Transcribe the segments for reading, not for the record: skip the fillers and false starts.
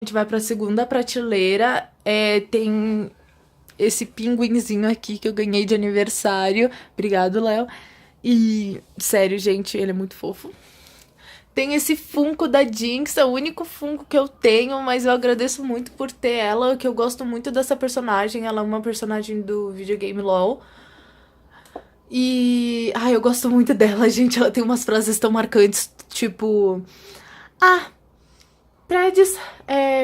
A gente vai pra segunda prateleira. Tem esse pinguinzinho aqui que eu ganhei de aniversário. Obrigado, Léo. E, sério, gente, ele é muito fofo. Tem esse Funko da Jinx, é o único Funko que eu tenho, mas eu agradeço muito por ter ela, que eu gosto muito dessa personagem. Ela é uma personagem do videogame LoL. E, ai, eu gosto muito dela, gente. Ela tem umas frases tão marcantes, tipo... Ah, prédios,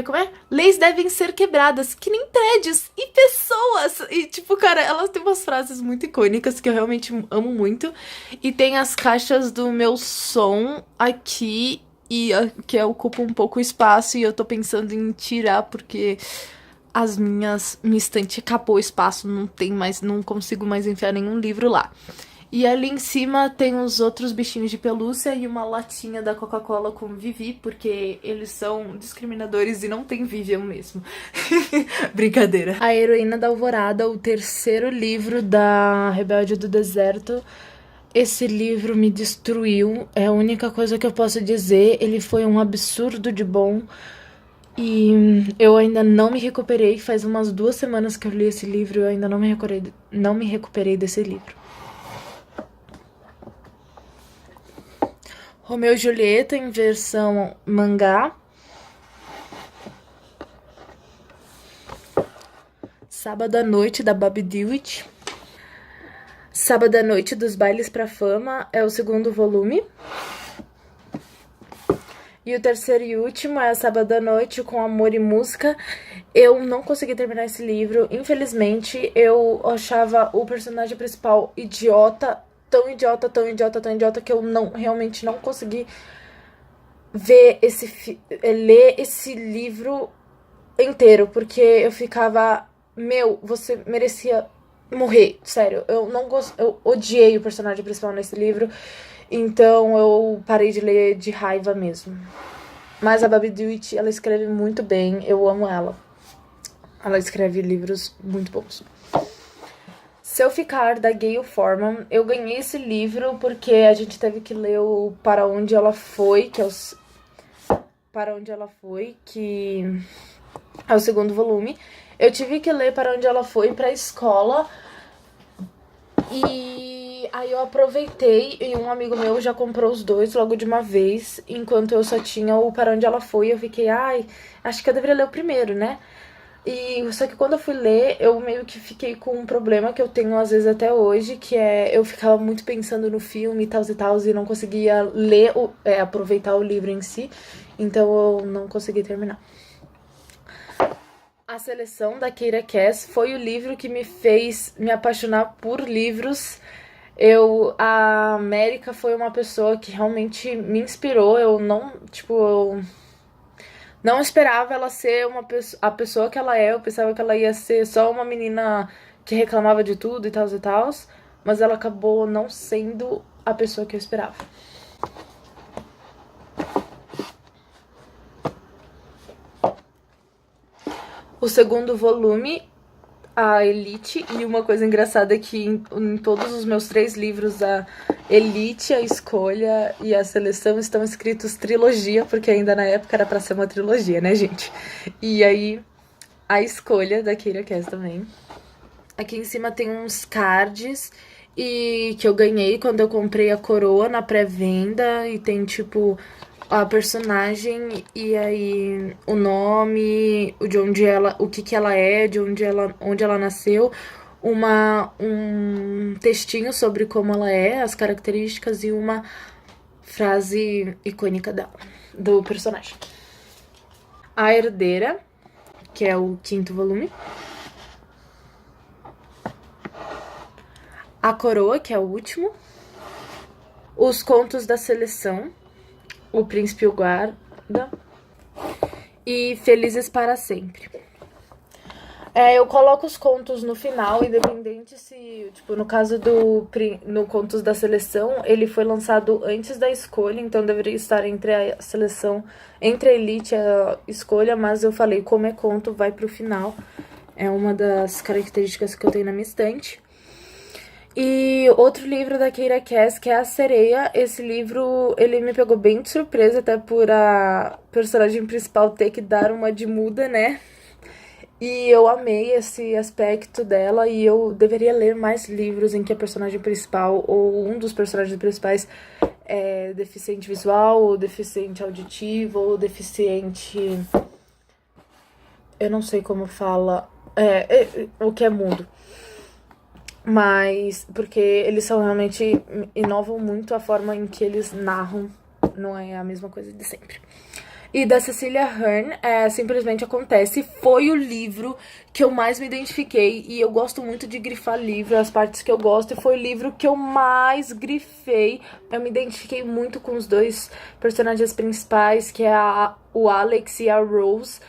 como é? Leis devem ser quebradas, que nem prédios e pessoas. E, tipo, cara, ela tem umas frases muito icônicas que eu realmente amo muito. E tem as caixas do meu som aqui, que ocupa um pouco o espaço. E eu tô pensando em tirar, porque minha estante acabou o espaço, não tem mais, não consigo mais enfiar nenhum livro lá. E ali em cima tem os outros bichinhos de pelúcia e uma latinha da Coca-Cola com Vivi, porque eles são discriminadores e não tem Vivian mesmo. Brincadeira. A Heroína da Alvorada, o terceiro livro da Rebelde do Deserto. Esse livro me destruiu, é a única coisa que eu posso dizer. Ele foi um absurdo de bom. E eu ainda não me recuperei. Faz umas 2 semanas que eu li esse livro e eu ainda não me recuperei desse livro. Romeu e Julieta em versão mangá. Sábado à Noite, da Bob Dewitt. Sábado à Noite dos Bailes pra Fama é o segundo volume. E o terceiro e último é Sábado à Noite com Amor e Música. Eu não consegui terminar esse livro. Infelizmente, eu achava o personagem principal idiota, tão idiota, tão idiota, tão idiota, que eu realmente não consegui ler esse livro inteiro, porque eu ficava, você merecia morrer, sério. Eu odiei o personagem principal nesse livro, então eu parei de ler de raiva mesmo. Mas a Babi Dewitt, ela escreve muito bem, eu amo ela. Ela escreve livros muito bons. Se Eu Ficar, da Gayle Forman, eu ganhei esse livro porque a gente teve que ler o Para Onde Ela Foi, que é o segundo volume. Eu tive que ler Para Onde Ela Foi pra escola. E aí eu aproveitei e um amigo meu já comprou os dois logo de uma vez, enquanto eu só tinha o Para Onde Ela Foi. Eu fiquei, acho que eu deveria ler o primeiro, né? E só que quando eu fui ler, eu meio que fiquei com um problema que eu tenho às vezes até hoje, que é eu ficava muito pensando no filme e tal, e não conseguia aproveitar o livro em si, então eu não consegui terminar. A Seleção, da Keira Cass, foi o livro que me fez me apaixonar por livros. A América foi uma pessoa que realmente me inspirou. Eu não esperava ela ser a pessoa que ela é. Eu pensava que ela ia ser só uma menina que reclamava de tudo e tal, mas ela acabou não sendo a pessoa que eu esperava. O segundo volume, a Elite, e uma coisa engraçada é que em todos os meus 3 livros, a Elite, a Escolha e a Seleção estão escritos trilogia, porque ainda na época era pra ser uma trilogia, né, gente? E aí, a Escolha, da Keira Cass também. Aqui em cima tem uns cards que eu ganhei quando eu comprei a coroa na pré-venda, e tem, tipo, a personagem e aí o nome, de onde ela, o que ela é, onde ela nasceu, um textinho sobre como ela é, as características e uma frase icônica dela, do personagem. A Herdeira, que é o 5º volume. A Coroa, que é o último. Os Contos da Seleção, O Príncipe e o Guarda e Felizes para Sempre. Eu coloco os contos no final, independente se, tipo, no caso no Contos da Seleção, ele foi lançado antes da Escolha, então deveria estar entre a Seleção, entre a Elite e a Escolha, mas eu falei, como é conto, vai pro final. É uma das características que eu tenho na minha estante. E outro livro da Keira Cass, que é A Sereia. Esse livro, ele me pegou bem de surpresa, até por a personagem principal ter que dar uma de muda, né? E eu amei esse aspecto dela e eu deveria ler mais livros em que a personagem principal ou um dos personagens principais é deficiente visual, ou deficiente auditivo, ou deficiente... Eu não sei como fala... o que é mudo. Mas, porque eles são realmente... inovam muito a forma em que eles narram. Não é a mesma coisa de sempre. E da Cecilia Ahern, Simplesmente Acontece, foi o livro que eu mais me identifiquei. E eu gosto muito de grifar livro, as partes que eu gosto. E foi o livro que eu mais grifei. Eu me identifiquei muito com os dois personagens principais, que é o Alex e a Rose.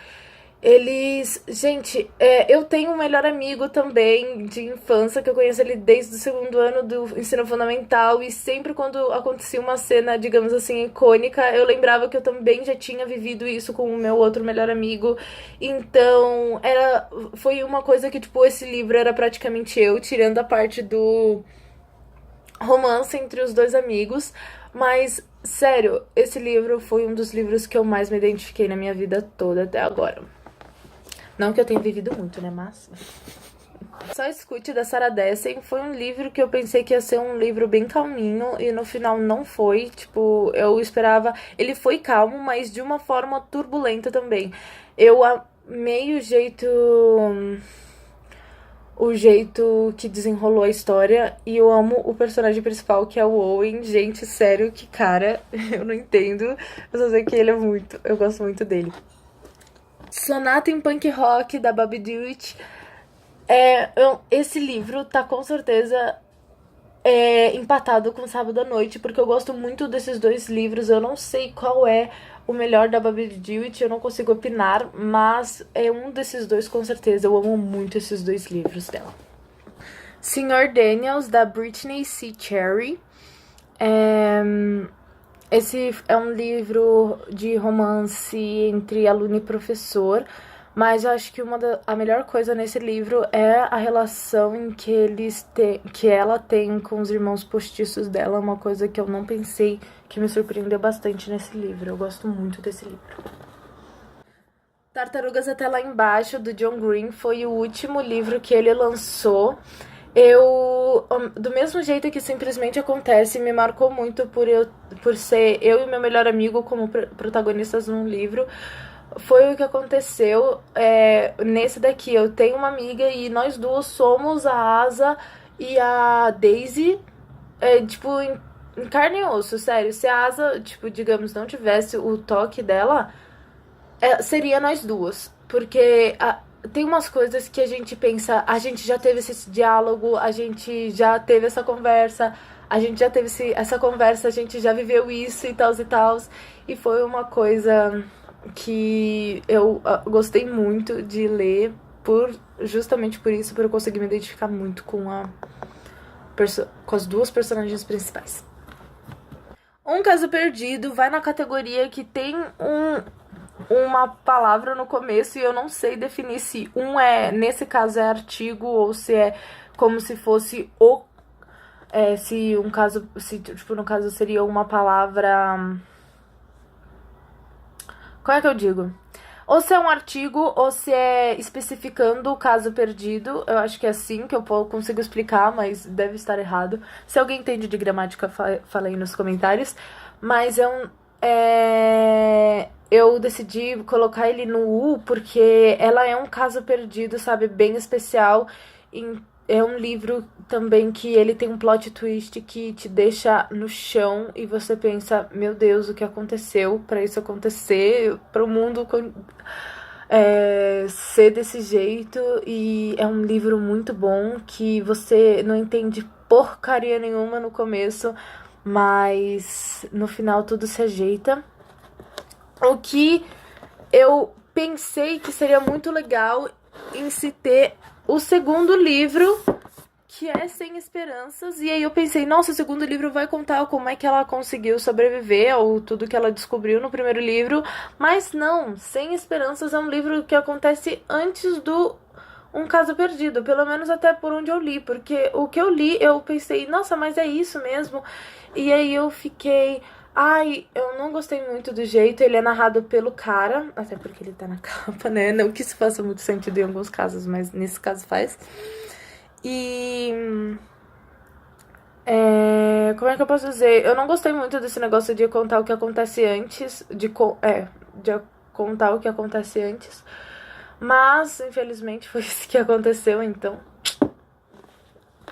Eles... Gente, eu tenho um melhor amigo também de infância, que eu conheço ele desde o segundo ano do ensino fundamental. E sempre quando acontecia uma cena, digamos assim, icônica, eu lembrava que eu também já tinha vivido isso com o meu outro melhor amigo. Então, foi uma coisa que, tipo, esse livro era praticamente eu, tirando a parte do romance entre os dois amigos. Mas, sério, esse livro foi um dos livros que eu mais me identifiquei na minha vida toda até agora. Não que eu tenha vivido muito, né, mas... Só Escute, da Sarah Dessen, foi um livro que eu pensei que ia ser um livro bem calminho e no final não foi. Tipo, eu esperava... Ele foi calmo, mas de uma forma turbulenta também. Eu amei o jeito que desenrolou a história e eu amo o personagem principal, que é o Owen. Gente, sério, que cara, eu não entendo. Eu só sei que ele é muito... Eu gosto muito dele. Sonata em Punk Rock, da Bobby Dewitt. Esse livro tá com certeza empatado com Sábado à Noite, porque eu gosto muito desses dois livros. Eu não sei qual é o melhor da Bobby Dewitt, eu não consigo opinar, mas é um desses dois com certeza. Eu amo muito esses dois livros dela. Sr. Daniels, da Brittany C. Cherry. Esse é um livro de romance entre aluno e professor, mas eu acho que a melhor coisa nesse livro é a relação que ela tem com os irmãos postiços dela, uma coisa que eu não pensei, que me surpreendeu bastante nesse livro. Eu gosto muito desse livro. Tartarugas Até Lá Embaixo, do John Green, foi o último livro que ele lançou. Do mesmo jeito que Simplesmente Acontece, me marcou muito por ser eu e meu melhor amigo como protagonistas num livro. Foi o que aconteceu nesse daqui. Eu tenho uma amiga e nós duas somos a Asa e a Daisy, tipo, em carne e osso, sério. Se a Asa, tipo, digamos, não tivesse o toque dela, seria nós duas. Porque tem umas coisas que a gente pensa, a gente já teve esse diálogo, a gente já teve essa conversa, a gente já teve essa conversa, a gente já viveu isso e tal e tal. E foi uma coisa que eu gostei muito de ler, justamente por isso, por eu conseguir me identificar muito com as duas personagens principais. Um Caso Perdido vai na categoria que tem uma palavra no começo e eu não sei definir se nesse caso é artigo ou se é como se fosse se um caso, tipo, no caso seria uma palavra, como é que eu digo? Ou se é um artigo, ou se é especificando o caso perdido. Eu acho que é assim que eu consigo explicar, mas deve estar errado. Se alguém entende de gramática, fala aí nos comentários. Mas eu decidi colocar ele no U porque ela é um caso perdido, sabe? Bem especial. É um livro também que ele tem um plot twist que te deixa no chão e você pensa, meu Deus, o que aconteceu pra isso acontecer, para o mundo ser desse jeito. E é um livro muito bom que você não entende porcaria nenhuma no começo, mas no final tudo se ajeita. O que eu pensei que seria muito legal em se ter o segundo livro, que é Sem Esperanças. E aí eu pensei, nossa, o segundo livro vai contar como é que ela conseguiu sobreviver ou tudo que ela descobriu no primeiro livro. Mas não, Sem Esperanças é um livro que acontece antes do um caso perdido, pelo menos até por onde eu li, porque o que eu li, eu pensei, nossa, mas é isso mesmo? E aí eu fiquei, ai, eu não gostei muito do jeito, ele é narrado pelo cara, até porque ele tá na capa, né? Não que isso faça muito sentido em alguns casos, mas nesse caso faz. E... como é que eu posso dizer? Eu não gostei muito desse negócio de contar o que acontece antes, de contar o que acontece antes, mas infelizmente foi isso que aconteceu, então.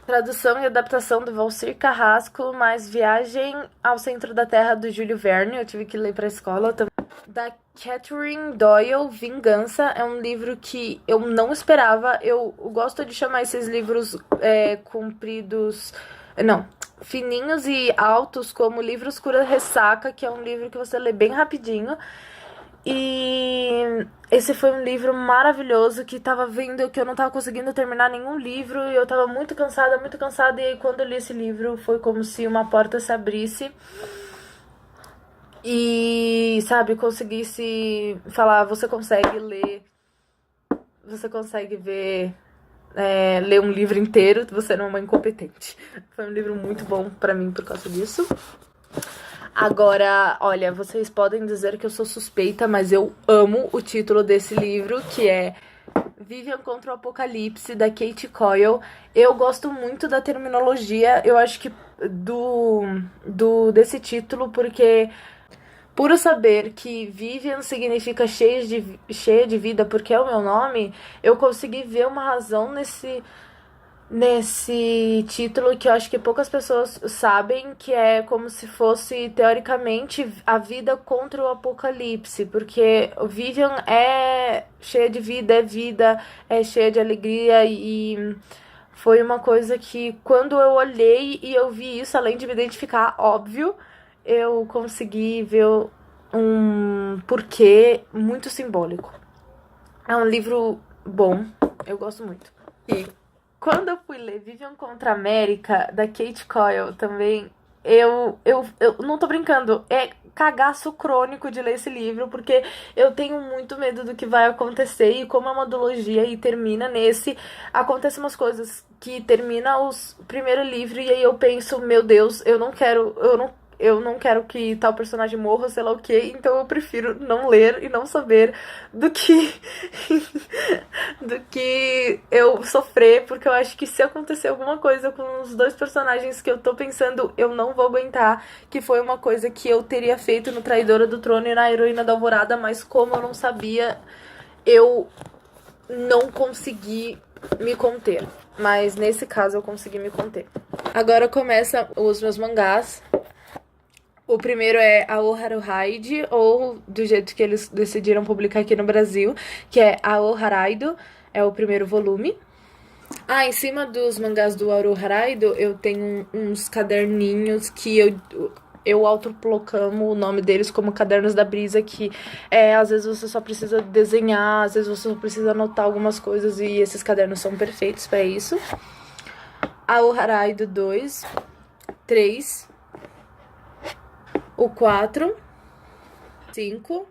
Tradução e adaptação do Valcir Carrasco, mais Viagem ao Centro da Terra do Júlio Verne, eu tive que ler pra escola também. Da Catherine Doyle, Vingança, é um livro que eu não esperava. Eu gosto de chamar esses livros compridos... Não, fininhos e altos, como Livro Escura Ressaca, que é um livro que você lê bem rapidinho. E esse foi um livro maravilhoso que tava vendo que eu não tava conseguindo terminar nenhum livro e eu tava muito cansada, e aí quando eu li esse livro foi como se uma porta se abrisse e, sabe, conseguisse falar, você consegue ler, você consegue ver, ler um livro inteiro, você não é uma incompetente. Foi um livro muito bom pra mim por causa disso. Agora, olha, vocês podem dizer que eu sou suspeita, mas eu amo o título desse livro, que é Vivian contra o Apocalipse, da Kate Coyle. Eu gosto muito da terminologia, eu acho que desse título, porque por eu saber que Vivian significa cheia de vida, porque é o meu nome, eu consegui ver uma razão nesse título que eu acho que poucas pessoas sabem, que é como se fosse, teoricamente, a vida contra o apocalipse, porque o Vivian é cheia de vida, é cheia de alegria e foi uma coisa que quando eu olhei e eu vi isso, além de me identificar, óbvio, eu consegui ver um porquê muito simbólico. É um livro bom, eu gosto muito. E quando eu fui ler Vivian contra a América, da Kate Coyle também, eu não tô brincando, é cagaço crônico de ler esse livro, porque eu tenho muito medo do que vai acontecer, e como é uma duologia e termina nesse, acontecem umas coisas que termina o primeiro livro, e aí eu penso, meu Deus, eu não quero que tal personagem morra, sei lá o que, então eu prefiro não ler e não saber do que do que eu sofrer, porque eu acho que se acontecer alguma coisa com os dois personagens que eu tô pensando, eu não vou aguentar, que foi uma coisa que eu teria feito no Traidora do Trono e na Heroína da Alvorada, mas como eu não sabia, eu não consegui me conter. Mas nesse caso eu consegui me conter. Agora começa os meus mangás. O primeiro é Ao Haruhide, ou do jeito que eles decidiram publicar aqui no Brasil, que é Ao Haraido, é o primeiro volume. Em cima dos mangás do Ao Haraido, eu tenho uns caderninhos que eu autoproclamo o nome deles como Cadernos da Brisa, que às vezes você só precisa desenhar, às vezes você só precisa anotar algumas coisas, e esses cadernos são perfeitos para isso. Ao Haraido 2, 3... O 4, 5,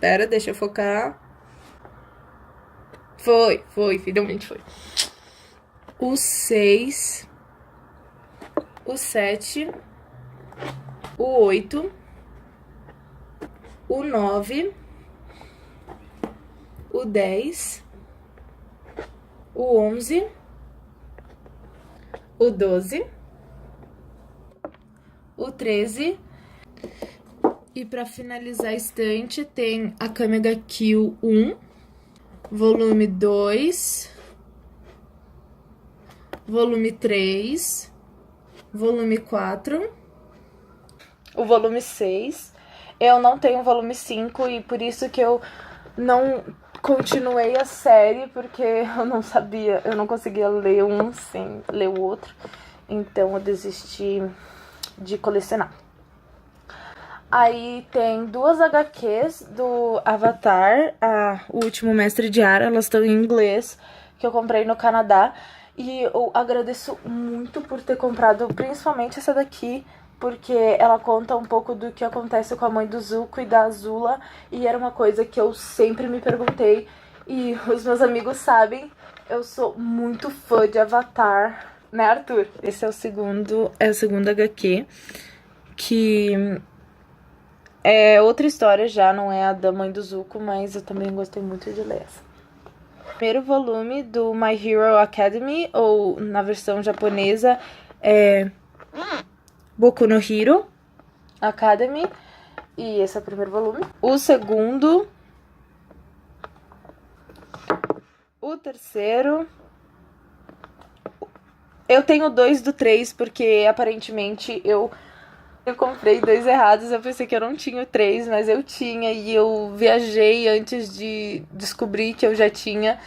pera, deixa eu focar. Foi, finalmente foi. O 6, o 7, o 8, o 9, o 10, o 11, o 12, o 13... E pra finalizar a estante tem Akame ga Kill 1, volume 2, volume 3, volume 4, o volume 6. Eu não tenho o volume 5 e por isso que eu não continuei a série, porque eu não sabia, eu não conseguia ler um sem ler o outro. Então eu desisti de colecionar. Aí tem 2 HQs do Avatar, o Último Mestre de Ar, elas estão em inglês, que eu comprei no Canadá. E eu agradeço muito por ter comprado, principalmente essa daqui, porque ela conta um pouco do que acontece com a mãe do Zuko e da Azula, e era uma coisa que eu sempre me perguntei, E os meus amigos sabem, eu sou muito fã de Avatar, né, Arthur? Esse é a segunda HQ, que é outra história já, não é a da mãe do Zuko, mas eu também gostei muito de ler essa. Primeiro volume do My Hero Academy, ou na versão japonesa é Boku no Hero Academy, e esse é o primeiro volume. O segundo, o terceiro, eu tenho 2 do 3, porque aparentemente eu comprei 2 errados, eu pensei que eu não tinha o 3, mas eu tinha, e eu viajei antes de descobrir que eu já tinha,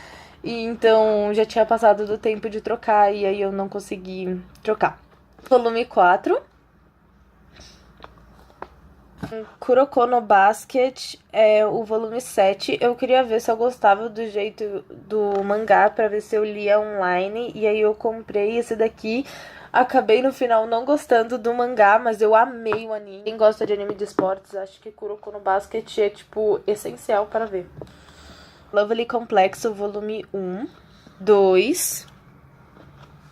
e então já tinha passado do tempo de trocar, e aí eu não consegui trocar. Volume 4. Kuroko no Basket é o volume 7. Eu queria ver se eu gostava do jeito do mangá pra ver se eu lia online. E aí eu comprei esse daqui. Acabei no final não gostando do mangá, mas eu amei o anime. Quem gosta de anime de esportes, acho que Kuroko no Basket é, tipo, essencial para ver. Lovely Complexo, volume 1, 2,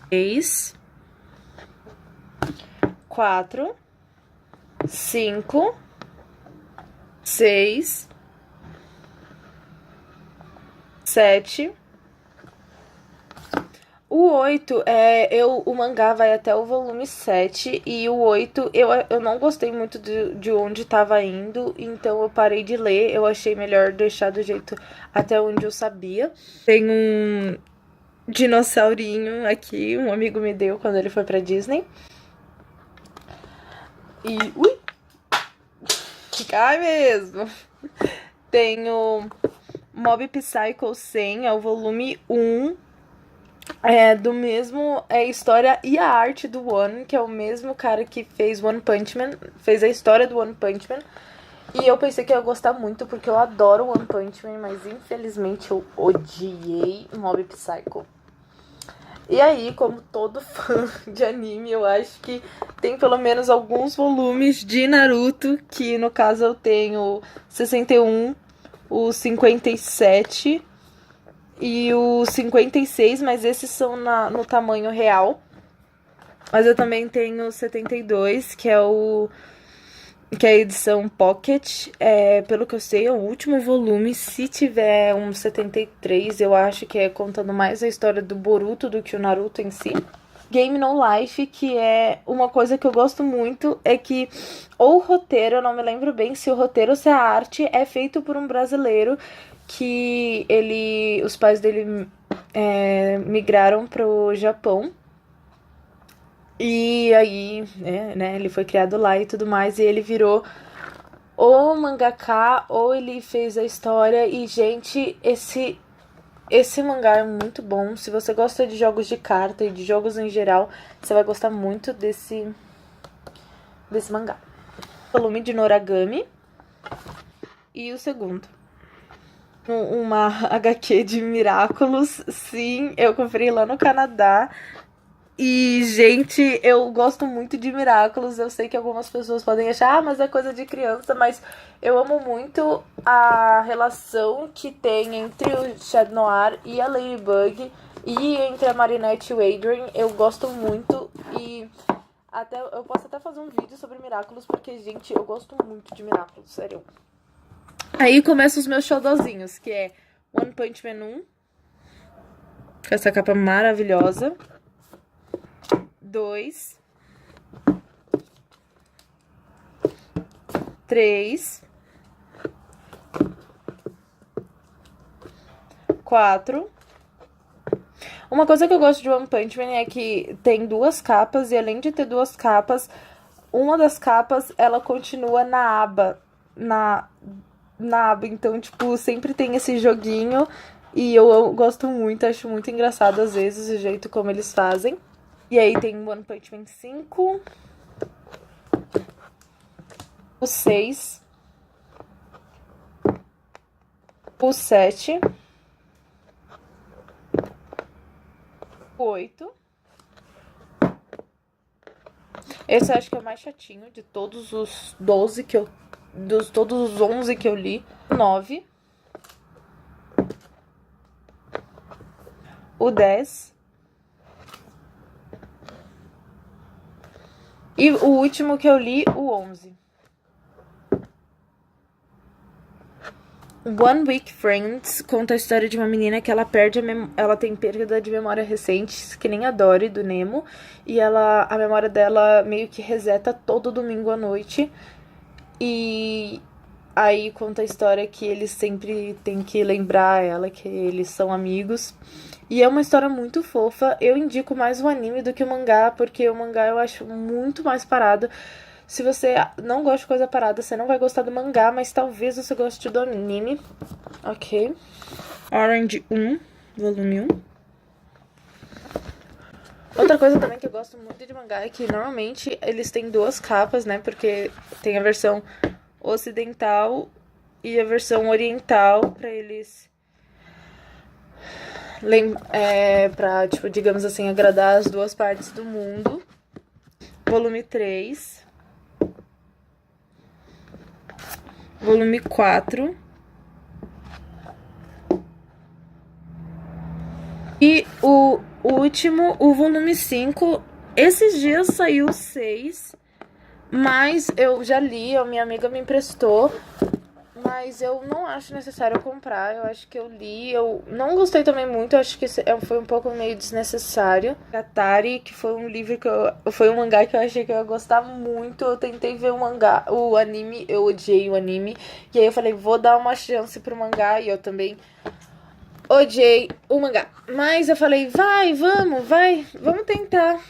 3, 4, 5, 6, 7. O 8, o mangá vai até o volume 7, e o 8 eu não gostei muito de onde estava indo, então eu parei de ler, eu achei melhor deixar do jeito até onde eu sabia. Tem um dinossaurinho aqui, um amigo me deu quando ele foi pra Disney. E... ui! Cai mesmo! Tenho Mob Psycho 100, é o volume 1. É do mesmo, história e a arte do One, que é o mesmo cara que fez One Punch Man, fez a história do One Punch Man. E eu pensei que eu ia gostar muito, porque eu adoro One Punch Man, mas infelizmente eu odiei Mob Psycho. E aí, como todo fã de anime, eu acho que tem pelo menos alguns volumes de Naruto, que no caso eu tenho 61, o 57... e o 56, mas esses são no tamanho real. Mas eu também tenho o 72, que é a edição Pocket. Pelo que eu sei, é o último volume. Se tiver um 73, eu acho que é contando mais a história do Boruto do que o Naruto em si. Game No Life, que é uma coisa que eu gosto muito, é que o roteiro, eu não me lembro bem se o roteiro ou se a arte é feito por um brasileiro, que os pais dele migraram pro Japão. E aí, né, ele foi criado lá e tudo mais, e ele virou ou mangaka, ou ele fez a história. E, gente, esse mangá é muito bom. Se você gosta de jogos de carta e de jogos em geral, você vai gostar muito desse mangá. Volume de Noragami. E o segundo, uma HQ de Miraculous. Sim, eu comprei lá no Canadá. E, gente, eu gosto muito de Miraculous. Eu sei que algumas pessoas podem achar, mas é coisa de criança. Mas eu amo muito a relação que tem entre o Chat Noir e a Ladybug, e entre a Marinette e o Adrien. Eu gosto muito, e eu posso até fazer um vídeo sobre Miraculous, porque, gente, eu gosto muito de Miraculous, sério. Aí começam os meus xodozinhos, que é One Punch Man 1, com essa capa maravilhosa. 2, 3, 4. Uma coisa que eu gosto de One Punch Man é que tem 2 capas, e além de ter 2 capas, uma das capas, ela continua na aba, então, tipo, sempre tem esse joguinho, e eu gosto muito, acho muito engraçado às vezes o jeito como eles fazem. E aí tem One Punch Man 5, o 6, o 7, o 8. Esse eu acho que é o mais chatinho de todos os 12 todos os 11 que eu li. 9. o 10. E o último que eu li, o 11. One Week Friends conta a história de uma menina que ela ela tem perda de memória recente, que nem a Dory do Nemo, e a memória dela meio que reseta todo domingo à noite. E aí conta a história que eles sempre têm que lembrar ela que eles são amigos. E é uma história muito fofa. Eu indico mais o anime do que o mangá, porque o mangá eu acho muito mais parado. Se você não gosta de coisa parada, você não vai gostar do mangá, mas talvez você goste do anime. Ok. Orange 1, volume 1. Outra coisa também que eu gosto muito de mangá é que normalmente eles têm duas capas, né? Porque tem a versão ocidental e a versão oriental pra eles... pra, tipo, digamos assim, agradar as duas partes do mundo. Volume 3. Volume 4. E o último, o volume 5. Esses dias saiu o 6. Mas eu já li, a minha amiga me emprestou. Mas eu não acho necessário comprar. Eu acho que eu li. Eu não gostei também muito. Eu acho que foi um pouco meio desnecessário. Atari, que foi um livro foi um mangá que eu achei que eu ia gostar muito. Eu tentei ver o anime. Eu odiei o anime. E aí eu falei, vou dar uma chance pro mangá. E eu também odiei o mangá. Mas eu falei, vamos tentar.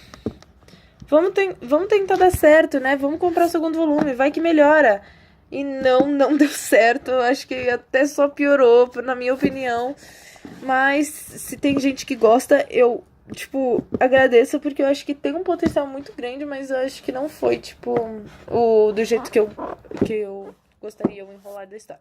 Vamos tentar dar certo, né? Vamos comprar o segundo volume, vai que melhora. E não deu certo. Acho que até só piorou, na minha opinião. Mas se tem gente que gosta, eu, tipo, agradeço, porque eu acho que tem um potencial muito grande, mas eu acho que não foi, tipo, do jeito que eu gostaria, o enrolar da história.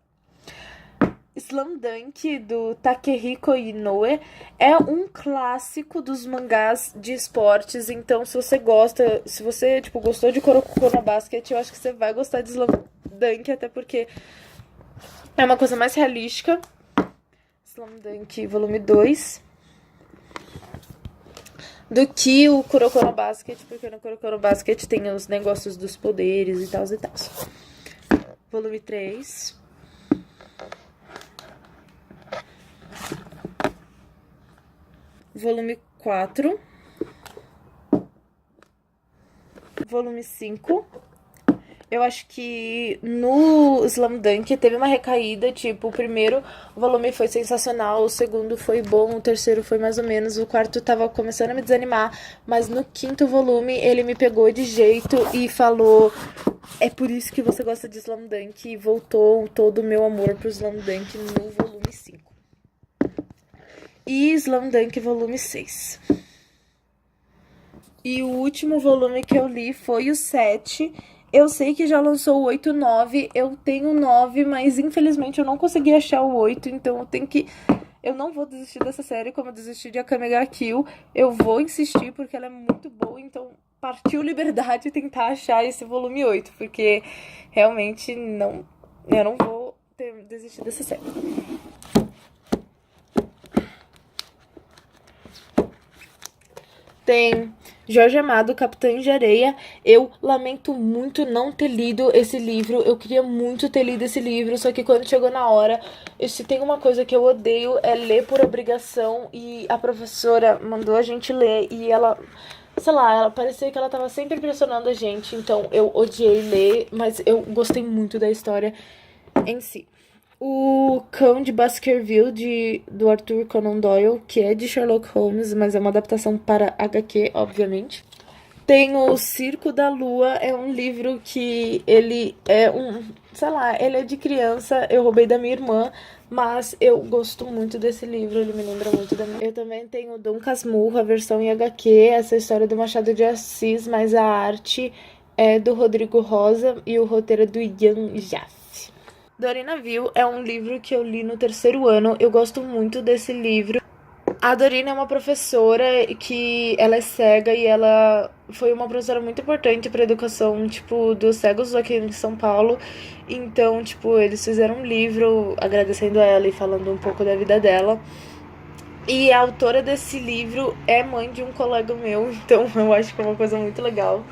Slam Dunk, do Takehiko Inoue, é um clássico dos mangás de esportes. Então, se você, tipo, gostou de Kuroko no Basket, eu acho que você vai gostar de Slam Dunk, até porque é uma coisa mais realística. Slam Dunk, volume 2. Do que o Kuroko no Basket, porque no Kuroko no Basket tem os negócios dos poderes e tal e tal. Volume 3. Volume 4. Volume 5. Eu acho que no Slam Dunk teve uma recaída, tipo, o primeiro volume foi sensacional, o segundo foi bom, o terceiro foi mais ou menos, o quarto tava começando a me desanimar, mas no quinto volume ele me pegou de jeito e falou, é por isso que você gosta de Slam Dunk, e voltou todo o meu amor pro Slam Dunk no volume 5. E Slam Dunk volume 6. E o último volume que eu li foi o 7. Eu sei que já lançou o 8 e 9. Eu tenho 9, mas infelizmente eu não consegui achar o 8. Então eu não vou desistir dessa série como eu desisti de Akame ga Kill. Eu vou insistir porque ela é muito boa. Então partiu liberdade tentar achar esse volume 8. Porque realmente eu não vou desistir dessa série. Tem Jorge Amado, Capitães de Areia. Eu lamento muito não ter lido esse livro. Eu queria muito ter lido esse livro, só que quando chegou na hora, se tem uma coisa que eu odeio é ler por obrigação, e a professora mandou a gente ler e ela, sei lá, ela parecia que ela tava sempre pressionando a gente, então eu odiei ler, mas eu gostei muito da história em si. O Cão de Baskerville, do Arthur Conan Doyle, que é de Sherlock Holmes, mas é uma adaptação para HQ, obviamente. Tem o Circo da Lua, é um livro que ele é ele é de criança, eu roubei da minha irmã, mas eu gosto muito desse livro, ele me lembra muito da minha. Eu também tenho Dom Casmurro, a versão em HQ, essa história do Machado de Assis, mas a arte é do Rodrigo Rosa e o roteiro é do Ian Jaffe. Dorina Viu é um livro que eu li no 3º ano. Eu gosto muito desse livro. A Dorina é uma professora que ela é cega e ela foi uma professora muito importante para a educação, tipo, dos cegos aqui em São Paulo. Então, tipo, eles fizeram um livro agradecendo a ela e falando um pouco da vida dela. E a autora desse livro é mãe de um colega meu, então eu acho que é uma coisa muito legal.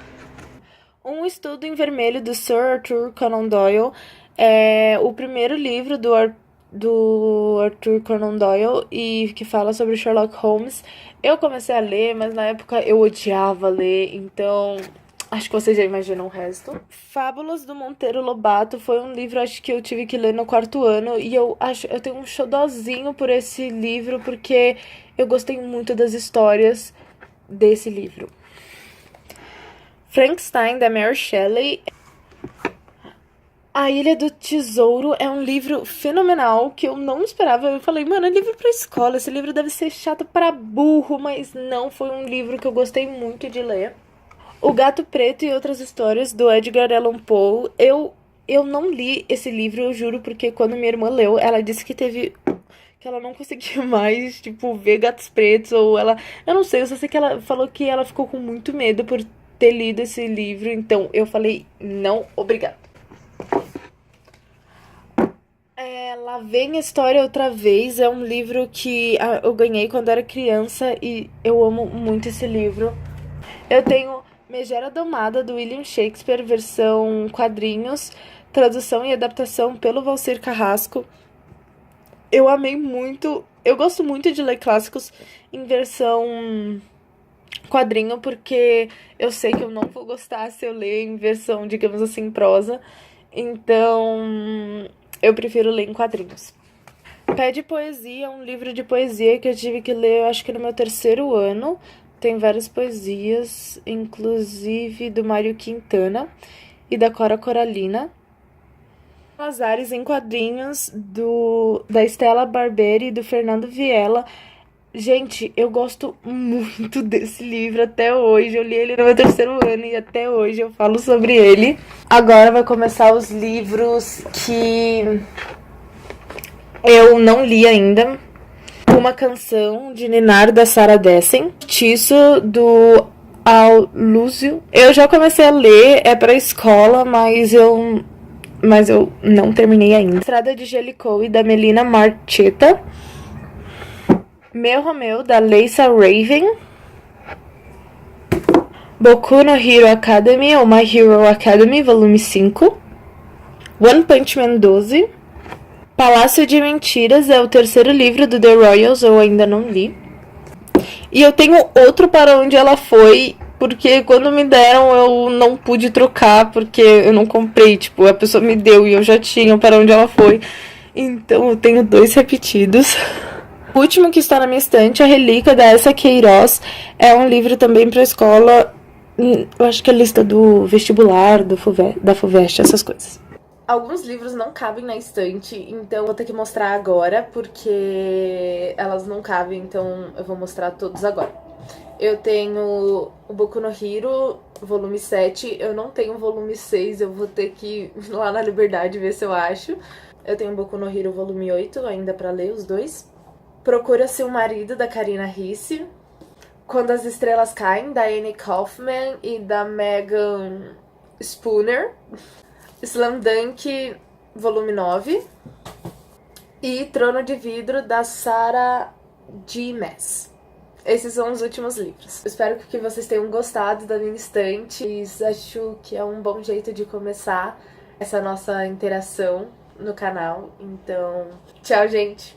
Um Estudo em Vermelho, do Sir Arthur Conan Doyle, é o primeiro livro do Arthur Conan Doyle e que fala sobre Sherlock Holmes. Eu comecei a ler, mas na época eu odiava ler, então acho que vocês já imaginam o resto. Fábulas do Monteiro Lobato foi um livro, acho que eu tive que ler no 4º ano, e eu tenho um xodózinho por esse livro porque eu gostei muito das histórias desse livro. Frankenstein, da Mary Shelley. A Ilha do Tesouro é um livro fenomenal que eu não esperava. Eu falei, mano, é livro pra escola, esse livro deve ser chato pra burro, mas não, foi um livro que eu gostei muito de ler. O Gato Preto e Outras Histórias, do Edgar Allan Poe. Eu não li esse livro, eu juro, porque quando minha irmã leu, ela disse que ela não conseguia mais, tipo, ver gatos pretos, ou ela... Eu não sei, eu só sei que ela falou que ela ficou com muito medo por ter lido esse livro, então eu falei, não, obrigada. Lá Vem a História Outra Vez é um livro que eu ganhei quando era criança e eu amo muito esse livro. Eu tenho Megera Domada, do William Shakespeare, versão quadrinhos, tradução e adaptação pelo Valcir Carrasco. Eu amei muito, eu gosto muito de ler clássicos em versão quadrinho, porque eu sei que eu não vou gostar se eu ler em versão, digamos assim, prosa. Então, eu prefiro ler em quadrinhos. Pé de Poesia é um livro de poesia que eu tive que ler, eu acho que no meu 3º ano. Tem várias poesias, inclusive do Mário Quintana e da Cora Coralina. Azares em quadrinhos da Estela Barberi e do Fernando Viella. Gente, eu gosto muito desse livro até hoje. Eu li ele no meu 3º ano e até hoje eu falo sobre ele. Agora vai começar os livros que eu não li ainda. Uma Canção de Ninar, da Sarah Dessen. Tiço, do Alúcio. Eu já comecei a ler, é pra escola, mas eu não terminei ainda. Estrada de Jellicoe, da Melina Marchetta. Meu Romeu, da Leissa Raven. Boku no Hero Academy, ou My Hero Academy, volume 5. One Punch Man 12. Palácio de Mentiras é o 3º livro do The Royals, eu ainda não li. E eu tenho outro Para Onde Ela Foi, porque quando me deram eu não pude trocar, porque eu não comprei, tipo, a pessoa me deu e eu já tinha Para Onde Ela Foi. Então eu tenho 2 repetidos. O último que está na minha estante, A Relíquia, da Essa Queiroz, é um livro também para escola, eu acho que é a lista do vestibular, da FUVEST, essas coisas. Alguns livros não cabem na estante, então eu vou ter que mostrar agora, porque elas não cabem, então eu vou mostrar todos agora. Eu tenho o Boku no Hero, volume 7, eu não tenho o volume 6, eu vou ter que ir lá na Liberdade ver se eu acho. Eu tenho o Boku no Hero, volume 8, ainda pra ler os 2. Procura-se um Marido, da Karina Ricci. Quando as Estrelas Caem, da Annie Kaufman e da Megan Spooner. Slam Dunk, volume 9. E Trono de Vidro, da Sarah J. Maas. Esses são os últimos livros. Espero que vocês tenham gostado da minha estante. Acho que é um bom jeito de começar essa nossa interação no canal. Então, tchau, gente!